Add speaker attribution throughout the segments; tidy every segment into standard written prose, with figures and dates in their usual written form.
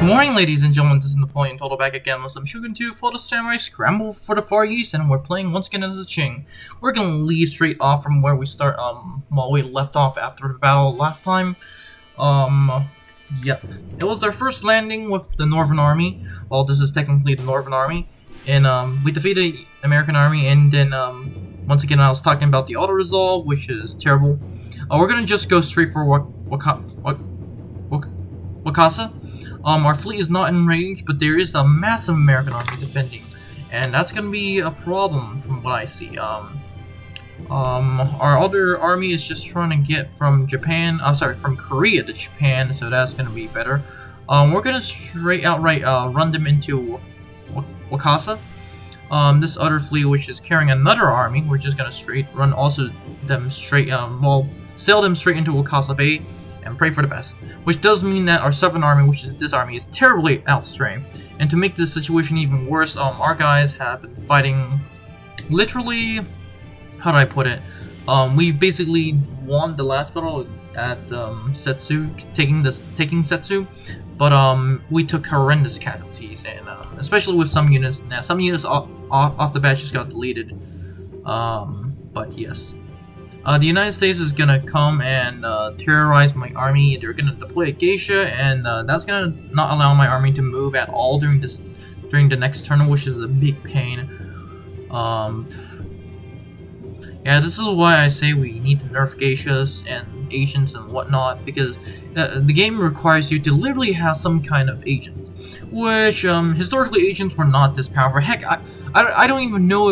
Speaker 1: Good morning, ladies and gentlemen. This is Napoleon Total back again with some Shogun 2 Photo Samurai Scramble for the Far East, and we're playing once again as a Ching. We're gonna leave straight off from where we start, while we left off after the battle last time. Yeah. It was their first landing with the Northern Army. Well, this is technically the Northern Army. And, we defeated the American Army, and then, once again, I was talking about the auto-resolve, which is terrible. We're gonna just go straight for Wakasa. Our fleet is not in range, but there is a massive American army defending, and that's gonna be a problem from what I see. Our other army is just trying to get from from Korea to Japan, so that's gonna be better. We're gonna outright run them into Wakasa. This other fleet, which is carrying another army, we're just gonna sail them straight into Wakasa Bay and pray for the best. Which does mean that our Southern Army, which is this army, is terribly outstrength. And to make this situation even worse, our guys have been fighting literally, how do I put it? We basically won the last battle at Setsu, taking Setsu, but we took horrendous casualties, and especially with some units. Now some units off the bat just got deleted. But yes. The United States is gonna come and terrorize my army. They're gonna deploy a geisha, and that's gonna not allow my army to move at all during the next turn, which is a big pain. Yeah, this is why I say we need to nerf geishas and agents and whatnot, because the game requires you to literally have some kind of agent, which historically agents were not this powerful. Heck, I don't even know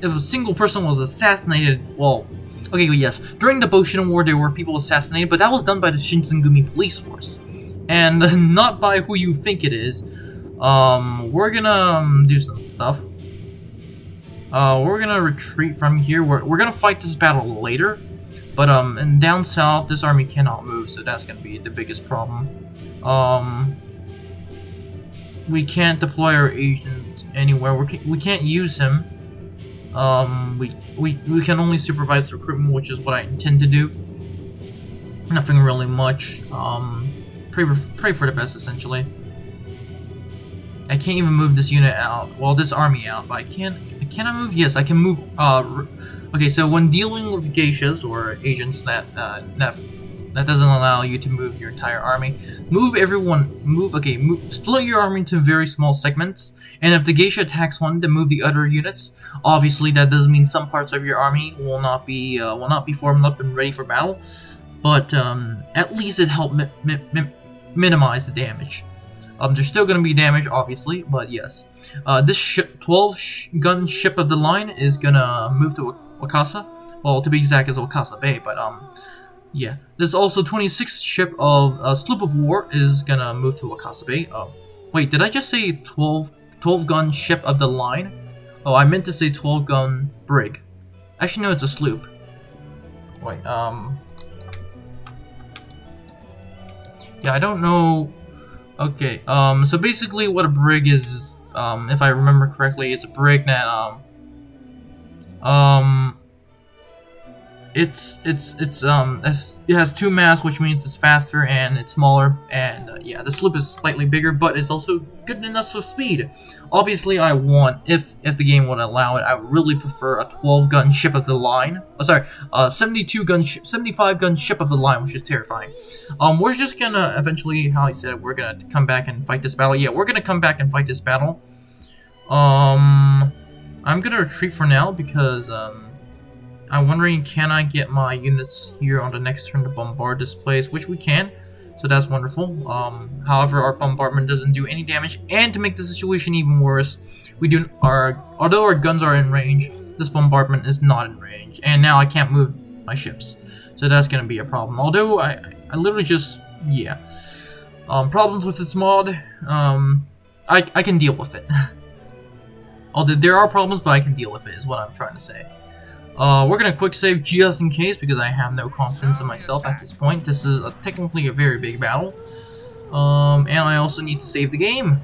Speaker 1: if a single person was assassinated. Well. Okay, yes, during the Boshin War there were people assassinated, but that was done by the Shinsengumi police force. And not by who you think it is. We're gonna do some stuff. We're gonna retreat from here. We're gonna fight this battle later. But, and down south, this army cannot move, so that's gonna be the biggest problem. We can't deploy our agent anywhere. We can't use him. We can only supervise the recruitment, which is what I intend to do. Nothing really much. Pray for the best, essentially. I can't even move this unit out. Well, this army out, but can I move? Yes, I can move. Okay, so when dealing with geishas or agents that doesn't allow you to move your entire army, split your army into very small segments, and if the geisha attacks one, then move the other units. Obviously, that does mean some parts of your army will not be formed up and ready for battle, but at least it helped minimize the damage. There's still going to be damage, obviously, but yes. This 12-gun ship of the line is going to move to Wakasa. Well, to be exact, is Wakasa Bay, but yeah. There's also 26th ship of Sloop of War is gonna move to Wakasa Bay. Oh, wait, did I just say 12-gun ship of the line? Oh, I meant to say 12-gun brig. Actually, no, it's a sloop. Wait, yeah, I don't know. Okay, so basically what a brig is, if I remember correctly, it's a brig that, it has two masts, which means it's faster and it's smaller, and yeah, the sloop is slightly bigger, but it's also good enough for speed. Obviously, I want, if the game would allow it, I would really prefer a 12-gun ship of the line. Oh, sorry, 75-gun ship of the line, which is terrifying. We're just gonna eventually, how I said, we're gonna come back and fight this battle. Yeah, we're gonna come back and fight this battle. I'm gonna retreat for now because I'm wondering, can I get my units here on the next turn to bombard this place, which we can, so that's wonderful. However, our bombardment doesn't do any damage, and to make the situation even worse, although our guns are in range, this bombardment is not in range, and now I can't move my ships, so that's gonna be a problem. Although I literally just, yeah, problems with this mod, I can deal with it. Although there are problems, but I can deal with it, is what I'm trying to say. We're gonna quick save just in case, because I have no confidence in myself at this point. This is technically a very big battle. And I also need to save the game.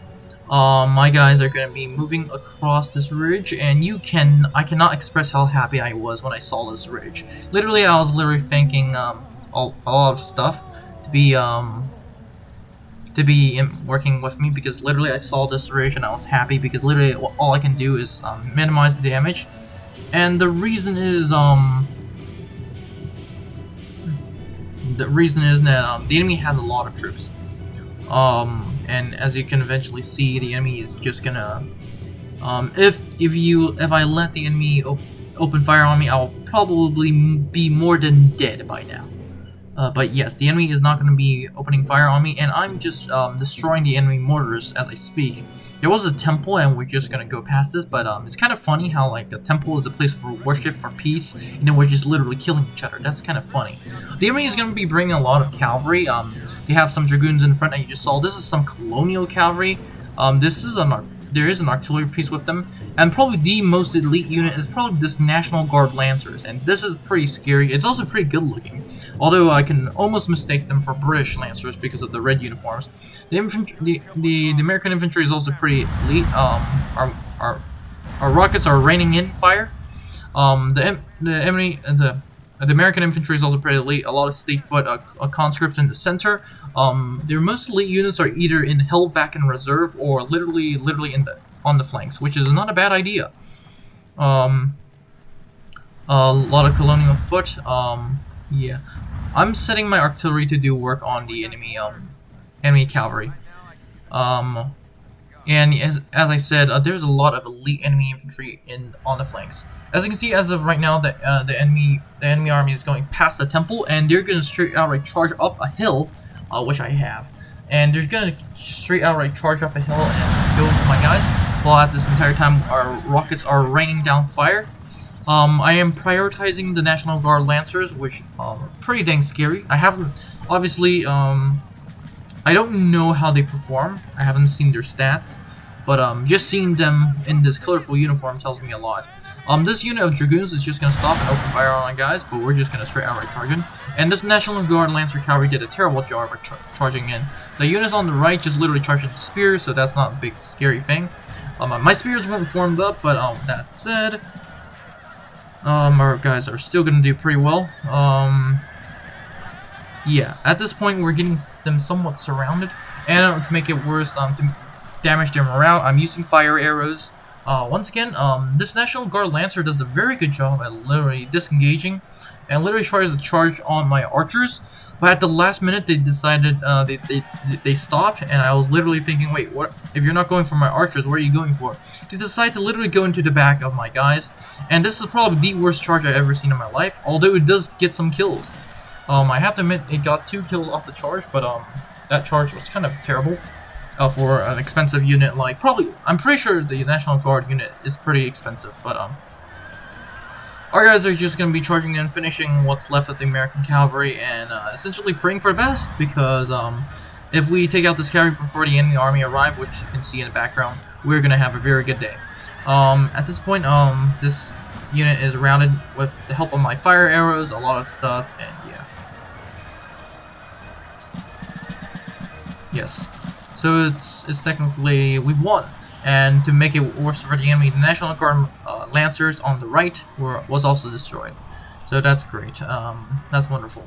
Speaker 1: My guys are gonna be moving across this ridge, and I cannot express how happy I was when I saw this ridge. Literally, I was thinking a lot of stuff to to be working with me, because literally I saw this rage and I was happy because literally all I can do is minimize the damage. And the reason is that the enemy has a lot of troops. And as you can eventually see, the enemy is just gonna if I let the enemy open fire on me, I'll probably be more than dead by now. But yes, the enemy is not going to be opening fire on me, and I'm just destroying the enemy mortars as I speak. There was a temple, and we're just going to go past this, but it's kind of funny how like the temple is a place for worship, for peace, and then we're just literally killing each other. That's kind of funny. The enemy is going to be bringing a lot of cavalry. They have some dragoons in front that you just saw. This is some colonial cavalry. There is an artillery piece with them, and probably the most elite unit is probably this National Guard Lancers, and this is pretty scary. It's also pretty good looking, although I can almost mistake them for British Lancers because of the red uniforms. The American infantry is also pretty elite. Our rockets are raining in fire. The American infantry is also pretty elite. A lot of state foot conscripts in the center. Their most elite units are either held back in reserve or literally on the flanks, which is not a bad idea. A lot of colonial foot. Yeah, I'm setting my artillery to do work on the enemy cavalry. And as I said, there's a lot of elite enemy infantry on the flanks. As you can see, as of right now, the enemy army is going past the temple, and they're going to straight outright charge up a hill, which I have. And they're going to straight outright charge up a hill and go into my guys, while at this entire time our rockets are raining down fire. I am prioritizing the National Guard Lancers, which are pretty dang scary. I haven't, obviously, I don't know how they perform. I haven't seen their stats, but just seeing them in this colorful uniform tells me a lot. This unit of dragoons is just gonna stop and open fire on our guys, but we're just gonna straight outright charge in. And this National Guard Lancer cavalry did a terrible job of charging in. The units on the right just literally charged into spears, so that's not a big scary thing. My spears weren't formed up, but that said, our guys are still gonna do pretty well. Yeah, at this point we're getting them somewhat surrounded, and to make it worse, to damage their morale, I'm using fire arrows. Once again, this National Guard Lancer does a very good job at literally disengaging, and literally tries to charge on my archers, but at the last minute they decided, they stopped, and I was literally thinking, wait, what? If you're not going for my archers, what are you going for? They decide to literally go into the back of my guys, and this is probably the worst charge I've ever seen in my life, although it does get some kills. I have to admit, it got 2 kills off the charge, but that charge was kind of terrible for an expensive unit. Like, I'm pretty sure the National Guard unit is pretty expensive, but our guys are just going to be charging in, finishing what's left of the American cavalry, and essentially praying for the best, because if we take out this cavalry before the enemy army arrive, which you can see in the background, we're going to have a very good day. At this point, this unit is routed with the help of my fire arrows, a lot of stuff, and yeah. Yes, so it's technically we've won, and to make it worse for the enemy, the National Guard Lancers on the right was also destroyed. So that's great. That's wonderful.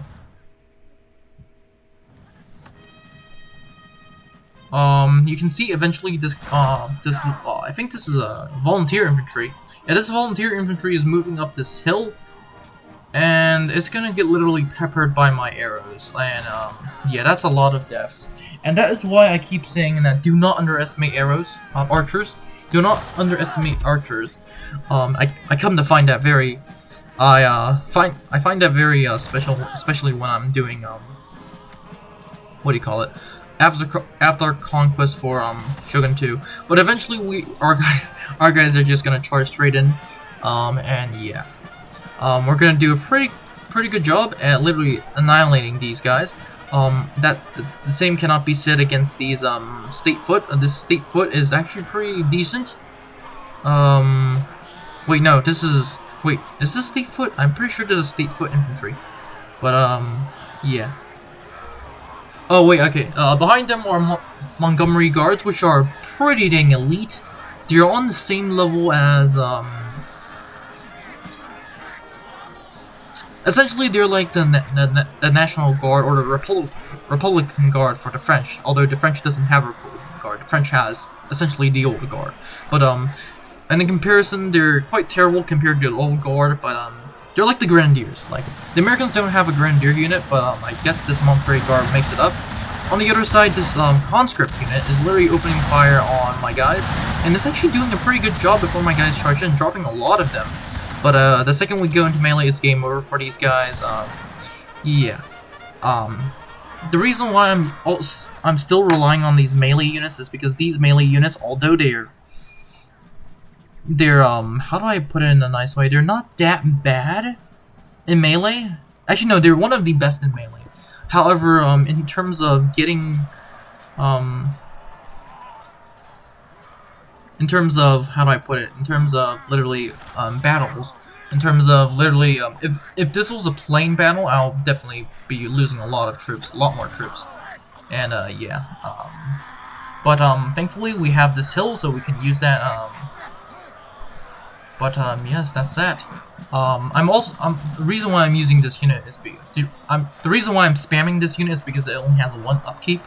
Speaker 1: You can see eventually this I think this is a volunteer infantry. Yeah, this volunteer infantry is moving up this hill, and it's gonna get literally peppered by my arrows, and yeah, that's a lot of deaths. And that is why I keep saying that do not underestimate archers. Do not underestimate archers. I come to find that very, I find that very special, especially when I'm doing what do you call it? After conquest for Shogun 2. But eventually our guys are just gonna charge straight in, and yeah, we're gonna do a pretty good job at literally annihilating these guys. The same cannot be said against these state foot. This state foot is actually pretty decent. Wait, no, is this state foot? I'm pretty sure this is state foot infantry. But yeah. Oh wait, okay. Behind them are Montgomery Guards, which are pretty dang elite. They're on the same level as essentially, they're like the National Guard or the Republican Guard for the French. Although the French doesn't have a Republican Guard, the French has essentially the Old Guard. But and in comparison, they're quite terrible compared to the Old Guard. But they're like the Grenadiers. Like the Americans don't have a Grenadier unit, but I guess this Monterey Guard makes it up. On the other side, this conscript unit is literally opening fire on my guys, and it's actually doing a pretty good job before my guys charge in, dropping a lot of them. But the second we go into melee, it's game over for these guys. Yeah. The reason why I'm still relying on these melee units is because these melee units, although they're how do I put it in a nice way? They're not that bad in melee. Actually, no, they're one of the best in melee. However, in terms of getting, in terms of, how do I put it? In terms of literally battles, in terms of literally, if this was a plain battle, I'll definitely be losing a lot of troops, a lot more troops, and yeah. But thankfully we have this hill, so we can use that. But yes, that's that. The reason why I'm using this unit is the reason why I'm spamming this unit is because it only has one upkeep.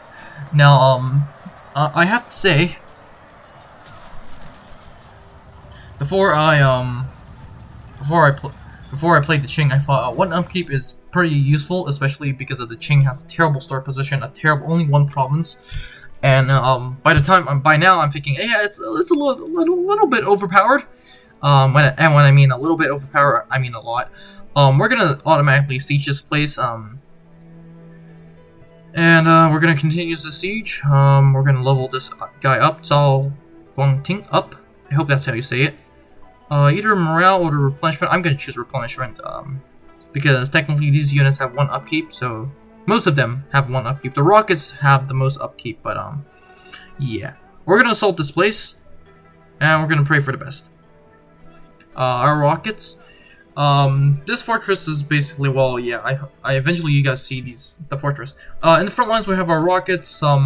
Speaker 1: Now, I have to say, before I played the Qing, I thought one upkeep is pretty useful, especially because of the Qing has a terrible start position, only one province, and by now I'm thinking, yeah, it's a little bit overpowered. When I mean a little bit overpowered, I mean a lot. We're gonna automatically siege this place, and we're gonna continue the siege. We're gonna level this guy up, Zhao Guangting up. I hope that's how you say it. Either morale or the replenishment. I'm gonna choose replenishment, because technically these units have one upkeep, so most of them have one upkeep. The rockets have the most upkeep, but yeah. We're gonna assault this place, and we're gonna pray for the best. Our rockets. This fortress is basically, well, yeah, I eventually you guys see the fortress. In the front lines we have our rockets, some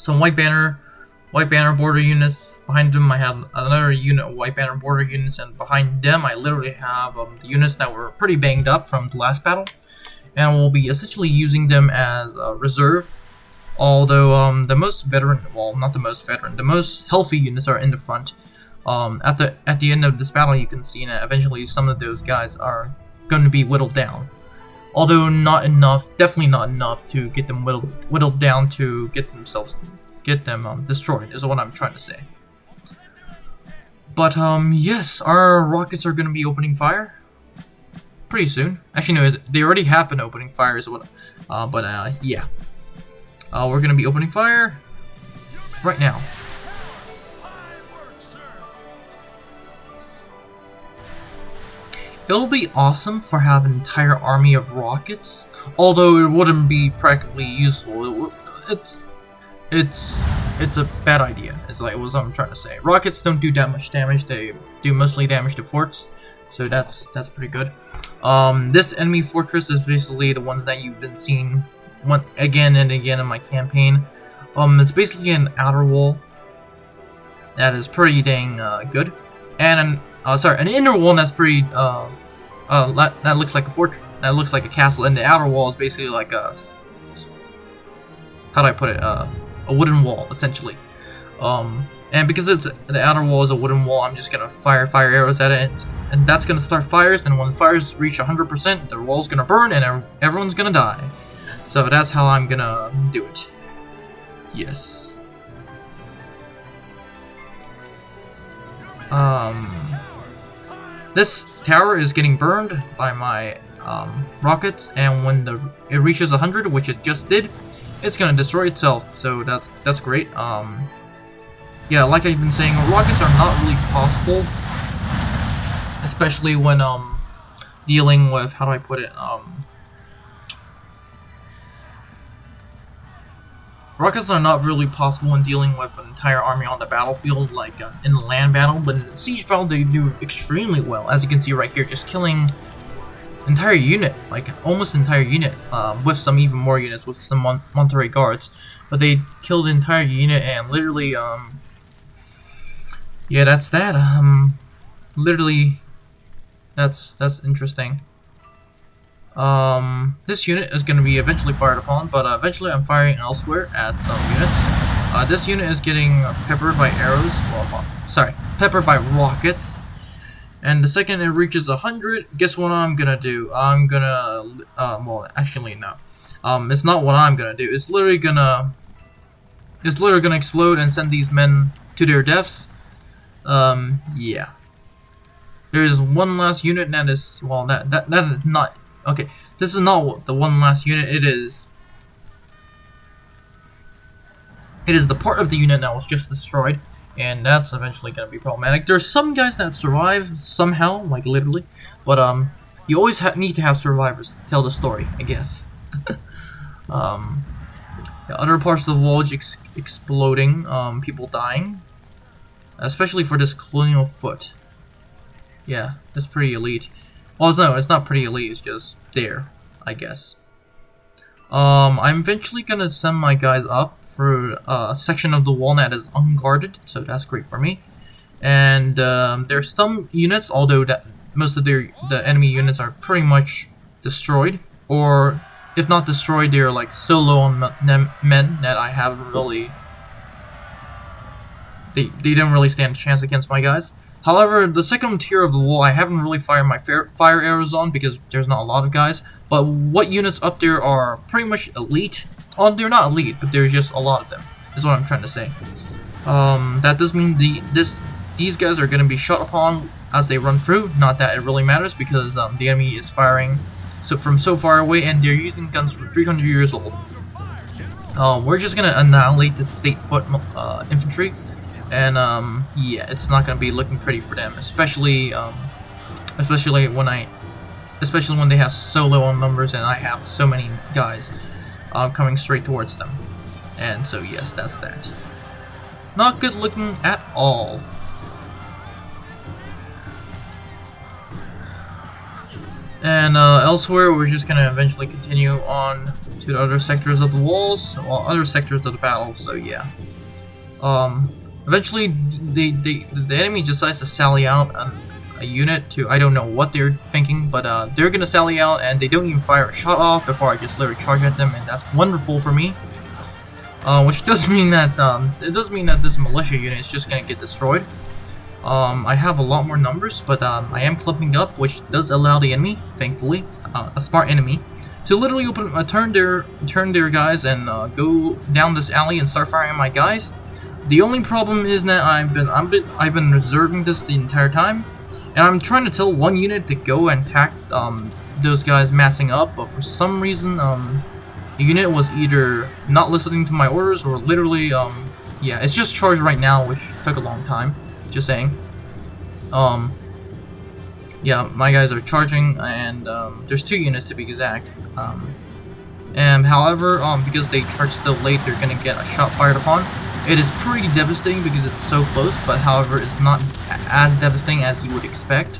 Speaker 1: white banner border units. Behind them I have another unit of white banner border units, and behind them I literally have the units that were pretty banged up from the last battle, and we'll be essentially using them as reserve. Although the most veteran, well, not the most veteran, the most healthy units are in the front. At the end of this battle, you can see that eventually some of those guys are going to be whittled down. Although not enough, definitely not enough to get them whittled down to get them destroyed, is what I'm trying to say. But yes, our rockets are going to be opening fire pretty soon. Actually, no, they already have been opening fire, is what. Yeah, we're going to be opening fire right now. It'll be awesome for having an entire army of rockets, although it wouldn't be practically useful. It's a bad idea. It's like what I'm trying to say. Rockets don't do that much damage. They do mostly damage to forts, so that's pretty good. This enemy fortress is basically the ones that you've been seeing again and again in my campaign. It's basically an outer wall that is pretty dang good, and an inner wall that's pretty that looks like a fortress, that looks like a castle, and the outer wall is basically like a, how do I put it, a wooden wall essentially. And because the outer wall is a wooden wall, I'm just gonna fire arrows at it, and that's gonna start fires. And when the fires reach 100%, the wall's gonna burn, and everyone's gonna die. So that's how I'm gonna do it. Yes. This tower is getting burned by my rockets, and when it reaches 100, which it just did, it's gonna destroy itself. So that's great. Yeah, like I've been saying, rockets are not really possible, especially when dealing with, how do I put it, rockets are not really possible when dealing with an entire army on the battlefield, like in the land battle, but in the siege battle they do extremely well, as you can see right here, just killing entire unit, like almost entire unit, with some even more units, with some Monterey guards, but they killed the entire unit, and literally, yeah, that's that, literally, that's interesting. This unit is going to be eventually fired upon, but eventually I'm firing elsewhere at units. This unit is getting peppered by arrows. Well, sorry, peppered by rockets. And the second it reaches 100, guess what I'm gonna do? I'm gonna, well, actually no. It's not what I'm gonna do. It's literally gonna explode and send these men to their deaths. Yeah. There's one last unit that is, well, that is not, okay. This is not the one last unit. It is the part of the unit that was just destroyed. And that's eventually going to be problematic. There's some guys that survive somehow, like literally, but you always need to have survivors to tell the story, I guess. Yeah, other parts of the wall exploding, people dying, especially for this colonial foot. Yeah, that's pretty elite. Well, no, it's not pretty elite. It's just there, I guess. I'm eventually gonna send my guys up for a section of the wall that is unguarded, so that's great for me. And there's some units, although that most of the enemy units are pretty much destroyed, or if not destroyed, they're like so low on men that I haven't really. They didn't really stand a chance against my guys. However, the second tier of the wall, I haven't really fired my fire arrows on because there's not a lot of guys. But what units up there are pretty much elite. Oh, they're not elite, but there's just a lot of them, is what I'm trying to say. That does mean these guys are going to be shot upon as they run through. Not that it really matters because the enemy is firing from so far away and they're using guns from 300 years old. We're just going to annihilate the state foot infantry. And yeah, it's not gonna be looking pretty for them, especially when they have so low on numbers and I have so many guys coming straight towards them. And so yes, that's that. Not good looking at all. And elsewhere, we're just gonna eventually continue on to the other sectors of the walls, or other sectors of the battle. So yeah. Eventually, the enemy decides to sally out on a unit to, I don't know what they're thinking, but they're gonna sally out and they don't even fire a shot off before I just literally charge at them, and that's wonderful for me. Which does mean that this militia unit is just gonna get destroyed. I have a lot more numbers, but I am clumping up, which does allow the enemy, thankfully, a smart enemy, to literally turn their guys and go down this alley and start firing at my guys. The only problem is that I've been reserving this the entire time, and I'm trying to tell one unit to go and attack those guys massing up, but for some reason the unit was either not listening to my orders or literally yeah, it's just charged right now, which took a long time. Just saying. Yeah, my guys are charging, and there's 2 units to be exact. And however, because they charge so late, they're gonna get a shot fired upon. It is pretty devastating because it's so close, but however, it's not as devastating as you would expect.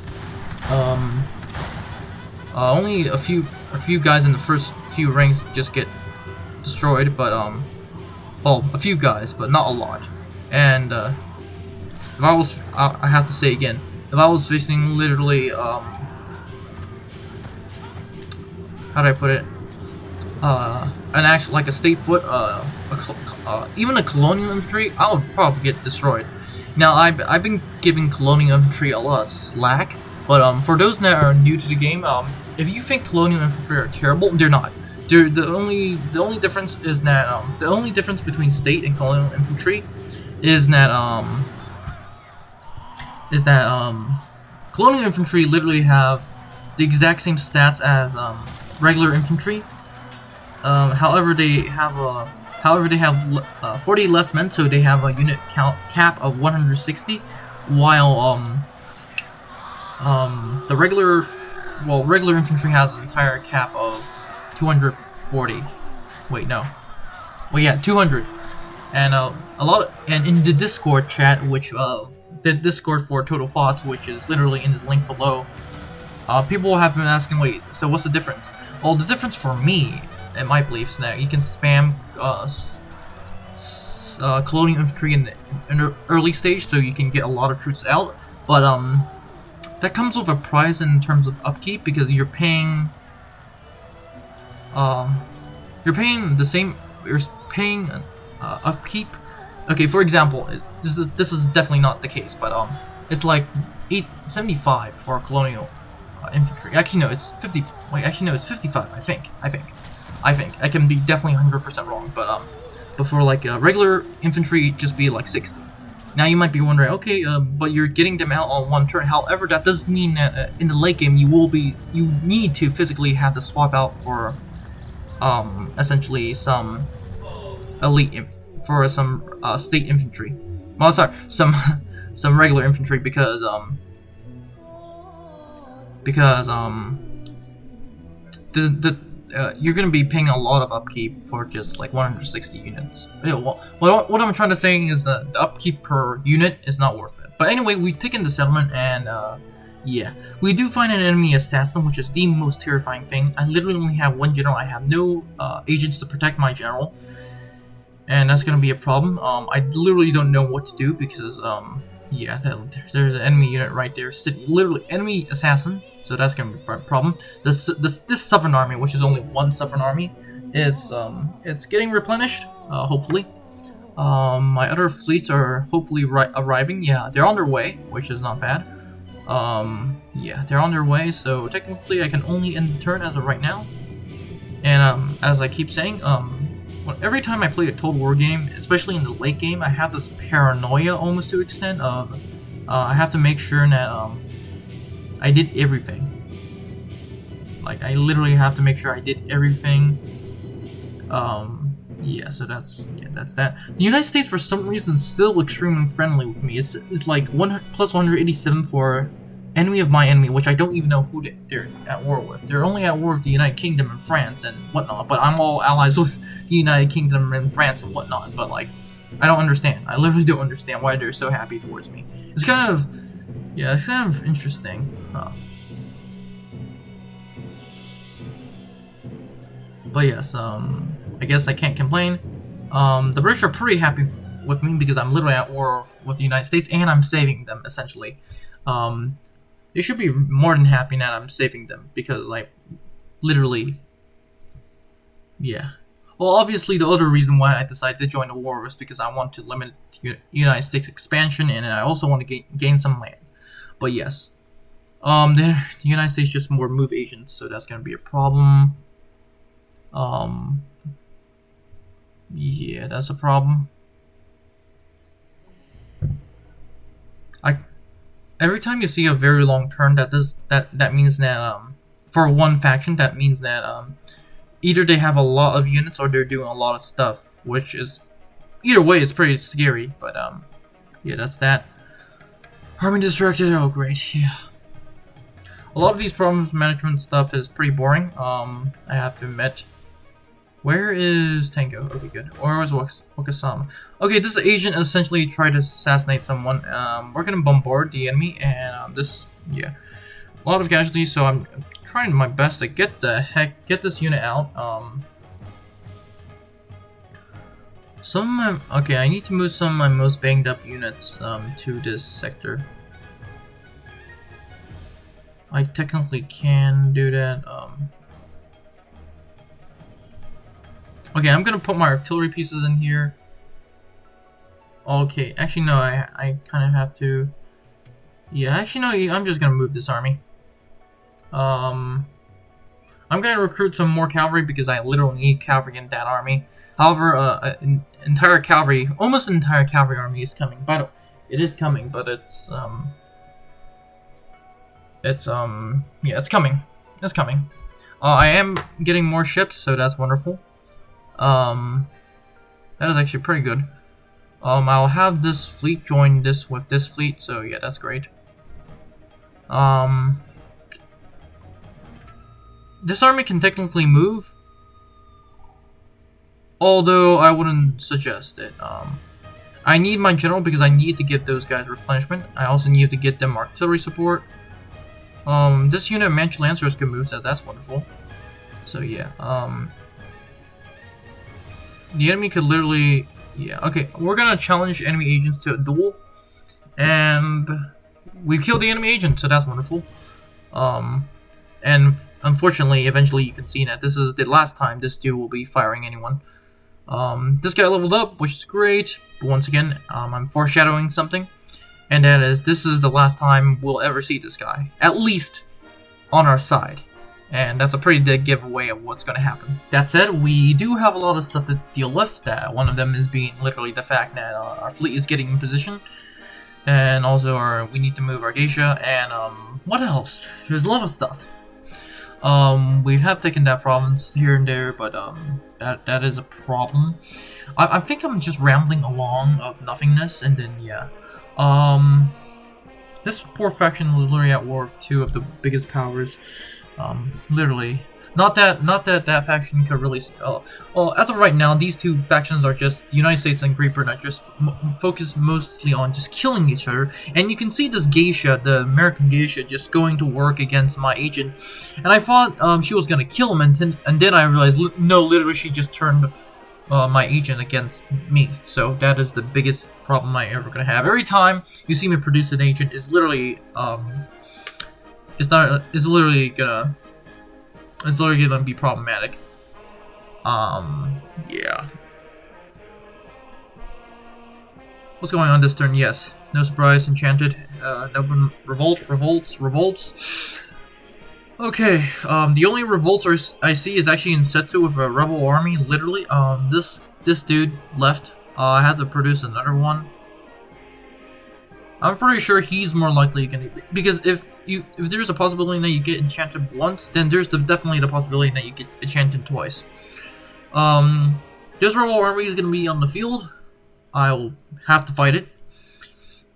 Speaker 1: Only a few guys in the first few ranks just get destroyed, but well, a few guys, but not a lot. And if I have to say again, if I was facing literally how do I put it? An actual, like a state foot, even a colonial infantry, I would probably get destroyed. Now, I've been giving colonial infantry a lot of slack, but for those that are new to the game, if you think colonial infantry are terrible, they're not. The only difference is that the only difference between state and colonial infantry is that colonial infantry literally have the exact same stats as regular infantry. However, they have 40 less men, so they have a unit count cap of 160, while the regular infantry has an entire cap of 240. Wait, no. Well, yeah, 200. And and in the Discord chat, which the Discord for Total Thoughts, which is literally in the link below, people have been asking, wait, so what's the difference? Well, the difference for me, in my belief, is that you can spam colonial infantry in the early stage, so you can get a lot of troops out. But that comes with a price in terms of upkeep, because you're paying Um, you're paying the same. You're paying upkeep. Okay, for example, this is definitely not the case, but it's like 875 for colonial infantry. Actually, no, it's 50. Wait, actually, no, it's 55. I think. I can be definitely 100% wrong, but for like regular infantry, just be like 60. Now you might be wondering, okay, but you're getting them out on one turn. However, that does mean that in the late game you need to physically have to swap out for essentially some elite for some state infantry. Well, sorry, some regular infantry because you're gonna be paying a lot of upkeep for just like 160 units. Yeah, well, what I'm trying to say is that the upkeep per unit is not worth it. But anyway, we've taken the settlement and yeah, we do find an enemy assassin, which is the most terrifying thing. I literally only have one general. I have no agents to protect my general, and that's gonna be a problem. I literally don't know what to do because yeah, there's an enemy unit right there, literally enemy assassin. So that's gonna be a problem. This Southern army, which is only one Southern army, it's getting replenished. Hopefully, my other fleets are hopefully arriving. Yeah, they're on their way, which is not bad. Yeah, they're on their way. So technically, I can only end the turn as of right now. And as I keep saying, every time I play a Total War game, especially in the late game, I have this paranoia almost to extent of I have to make sure that I did everything. Like, I literally have to make sure I did everything. Yeah, so that's that. The United States, for some reason, still extremely friendly with me. It's like plus 187 for enemy of my enemy, which I don't even know who they're at war with. They're only at war with the United Kingdom and France and whatnot, but I'm all allies with the United Kingdom and France and whatnot, but like, I don't understand. I literally don't understand why they're so happy towards me. It's kind of, yeah, it's kind of interesting. But yes, I guess I can't complain. The British are pretty happy with me because I'm literally at war with the United States and I'm saving them, essentially. They should be more than happy that I'm saving them because, like, literally, yeah. Well, obviously, the other reason why I decided to join the war was because I want to limit the United States expansion and I also want to gain some land. But yes, the United States just more move agents, so that's gonna be a problem. Yeah, that's a problem. Every time you see a very long turn, that means that for one faction, that means that either they have a lot of units or they're doing a lot of stuff, which is either way is pretty scary. But yeah, that's that. Army distracted. Oh great, yeah. A lot of these problems management stuff is pretty boring. I have to admit. Where is Tango? Okay, good. Or was Wakasama? Okay, this agent essentially tried to assassinate someone. We're gonna bombard the enemy, and yeah, a lot of casualties. So I'm trying my best to get this unit out. Okay, I need to move some of my most banged up units to this sector. I technically can do that. Okay, I'm gonna put my artillery pieces in here. Okay, actually no, I kind of have to. Yeah, actually no, I'm just gonna move this army. I'm gonna recruit some more cavalry because I literally need cavalry in that army. However, almost an entire cavalry army is coming. But it is coming, but yeah, it's coming. It's coming. I am getting more ships, so that's wonderful. That is actually pretty good. I'll have this fleet join this with this fleet, so yeah, that's great. This army can technically move, although I wouldn't suggest it. I need my general because I need to give those guys replenishment. I also need to get them artillery support. This unit of Manchu Lancers can move, so that's wonderful. So yeah, the enemy could literally, yeah, okay, we're gonna challenge enemy agents to a duel, and we killed the enemy agent, so that's wonderful. And unfortunately, eventually you can see that this is the last time this dude will be firing anyone. This guy leveled up, which is great, but once again, I'm foreshadowing something, and that is, this is the last time we'll ever see this guy, at least on our side, and that's a pretty big giveaway of what's going to happen. That said, we do have a lot of stuff to deal with. That one of them is being literally the fact that our fleet is getting in position, and also we need to move our geisha, and what else? There's a lot of stuff. We have taken that province here and there, but that is a problem. I think I'm just rambling along of nothingness, and then yeah. This poor faction was literally at war with two of the biggest powers. Literally. Not that faction could really. Well, as of right now, these two factions are just the United States and Great Britain are just focused mostly on just killing each other. And you can see this geisha, the American geisha, just going to work against my agent. And I thought she was gonna kill him, and then I realized no, literally she just turned my agent against me. So that is the biggest problem I ever gonna have. Every time you see me produce an agent, it's literally it's literally gonna be problematic. Yeah. What's going on this turn? Yes. No surprise, enchanted. No revolts. Okay, the only revolts I see is actually in Setsu with a rebel army, literally. This dude left. I have to produce another one. I'm pretty sure he's more likely gonna be, because if there's a possibility that you get enchanted once, then there's definitely the possibility that you get enchanted twice. This rebel army is gonna be on the field. I'll have to fight it.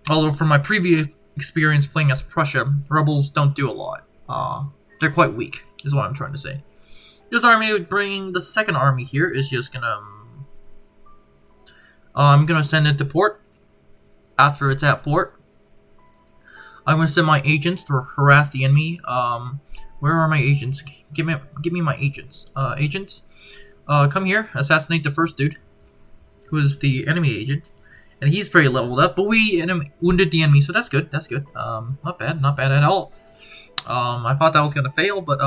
Speaker 1: Although from my previous experience playing as Prussia, rebels don't do a lot. They're quite weak, is what I'm trying to say. This army, bringing the second army here, is just gonna... I'm gonna send it to port. After it's at port, I'm gonna send my agents to harass the enemy. Where are my agents? Give me my agents. Agents, come here. Assassinate the first dude, who is the enemy agent, and he's pretty leveled up. But we wounded the enemy, so that's good. That's good. Not bad at all. I thought that was gonna fail, but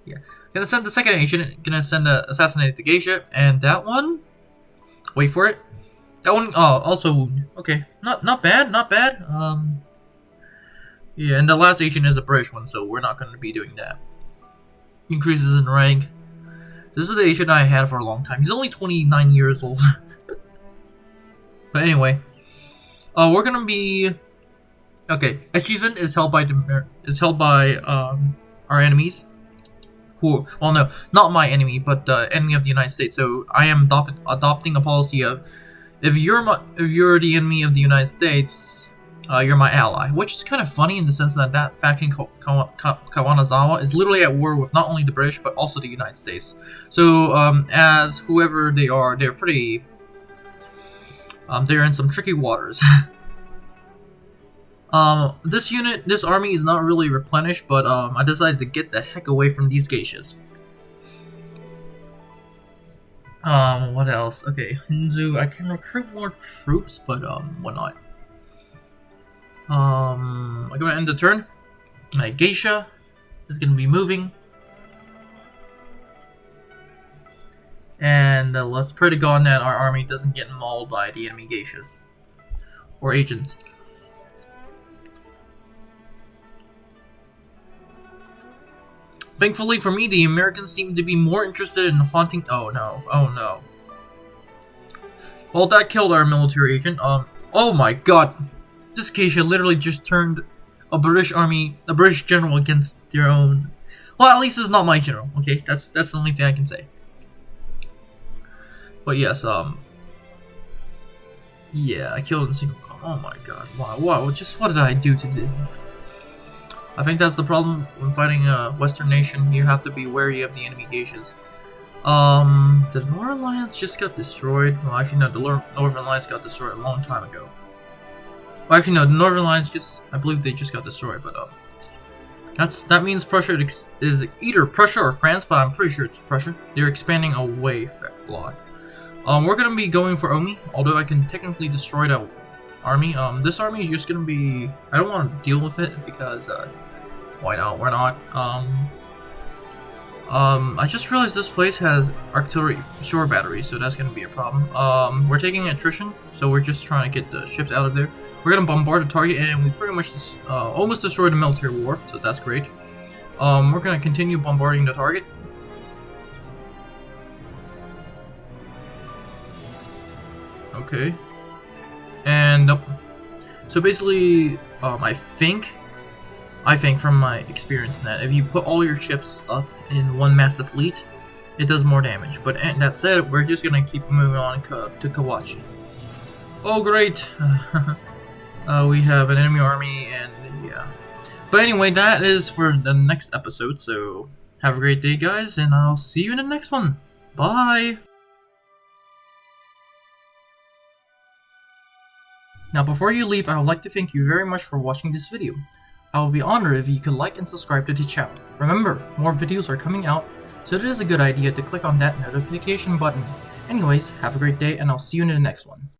Speaker 1: yeah. Gonna send the second agent. Gonna send assassinate the geisha, and that one. Wait for it. That one also wound. Okay, not bad. Yeah, and the last agent is the British one, so we're not gonna be doing that. Increases in rank. This is the agent I had for a long time. He's only 29 years old. But anyway, we're gonna be. Okay, Echizen is held by our enemies. Who, well, no, not my enemy, but the enemy of the United States. So I am adopting a policy of, if you're the enemy of the United States, you're my ally. Which is kind of funny in the sense that that faction Kawanazawa is literally at war with not only the British but also the United States. So as whoever they are, they're pretty. They're in some tricky waters. This army is not really replenished, but I decided to get the heck away from these geishas. What else? Okay, Hinzu, I can recruit more troops, but why not? I'm gonna end the turn. My geisha is gonna be moving. And let's pray to God that our army doesn't get mauled by the enemy geishas. Or agents. Thankfully for me, the Americans seem to be more interested in haunting. Oh no! Well, that killed our military agent. Oh my God! This geisha literally just turned a British general against their own. Well, at least it's not my general. Okay, that's the only thing I can say. But yes, yeah, I killed in single combat. Oh my God! Wow! Just what did I do to this? I think that's the problem when fighting a Western nation. You have to be wary of the enemy geishas. The Northern Alliance just got destroyed. Well, actually, no, the Northern Alliance got destroyed a long time ago. Well, actually, no, the Northern Alliance I believe they just got destroyed, but that means Prussia is either Prussia or France, but I'm pretty sure it's Prussia. They're expanding away a lot. We're gonna be going for Omi, although I can technically destroy that army. This army is just gonna be. I don't want to deal with it because why not? We're not. I just realized this place has artillery shore batteries, so that's gonna be a problem. We're taking attrition, so we're just trying to get the ships out of there. We're gonna bombard the target, and we pretty much almost destroyed the military wharf, so that's great. We're gonna continue bombarding the target. Okay. And so basically, I think from my experience that if you put all your ships up in one massive fleet, it does more damage. But that said, we're just gonna keep moving on to Kawachi. Oh great! We have an enemy army, and yeah. But anyway, that is for the next episode, so have a great day, guys, and I'll see you in the next one. Bye! Now before you leave, I would like to thank you very much for watching this video. I would be honored if you could like and subscribe to the channel. Remember, more videos are coming out, so it is a good idea to click on that notification button. Anyways, have a great day, and I'll see you in the next one.